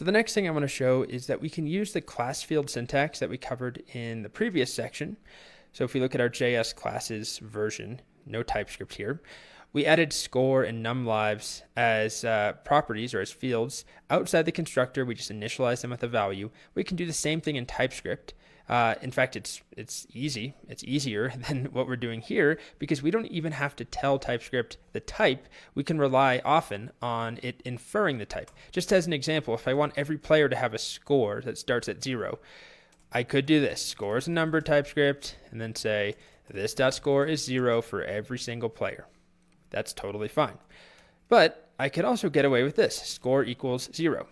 So the next thing I want to show is that we can use the class field syntax that we covered in the previous section. So if we look at our JS classes version, no TypeScript here, we added score and numLives as properties or as fields outside the constructor. We just initialize them with a value. We can do the same thing in TypeScript. In fact, it's easy. It's easier than what we're doing here because we don't even have to tell TypeScript the type. We can rely often on it inferring the type. Just as an example, if I want every player to have a score that starts at 0, I could do this. Score is a number TypeScript, and then say this dot score is 0 for every single player. That's totally fine. But I could also get away with this. Score equals 0.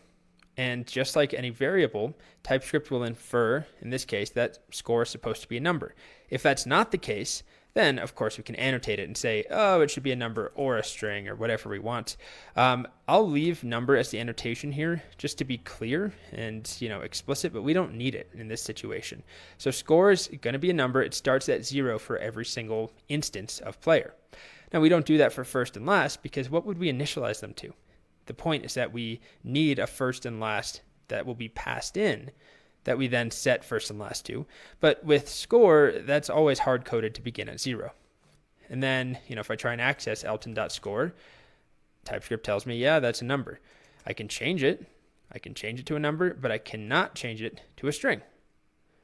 And just like any variable, TypeScript will infer, in this case, that score is supposed to be a number. If that's not the case, then of course we can annotate it and say, oh, it should be a number or a string or whatever we want. I'll leave number as the annotation here just to be clear and explicit, but we don't need it in this situation. So score is going to be a number. It starts at 0 for every single instance of player. Now we don't do that for first and last because what would we initialize them to? The point is that we need a first and last that will be passed in that we then set first and last to. But with score, that's always hard-coded to begin at 0. And then, if I try and access Elton.score, TypeScript tells me, yeah, that's a number. I can change it. I can change it to a number, but I cannot change it to a string.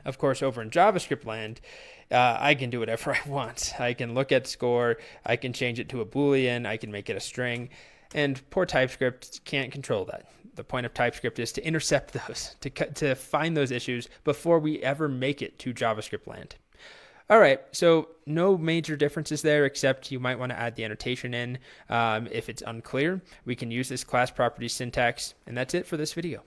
Of course, over in JavaScript land, I can do whatever I want. I can look at score. I can change it to a Boolean. I can make it a string. And poor TypeScript can't control that. The point of TypeScript is to intercept those, to find those issues before we ever make it to JavaScript land. All right, so no major differences there, except you might want to add the annotation in. If it's unclear, we can use this class property syntax, and that's it for this video.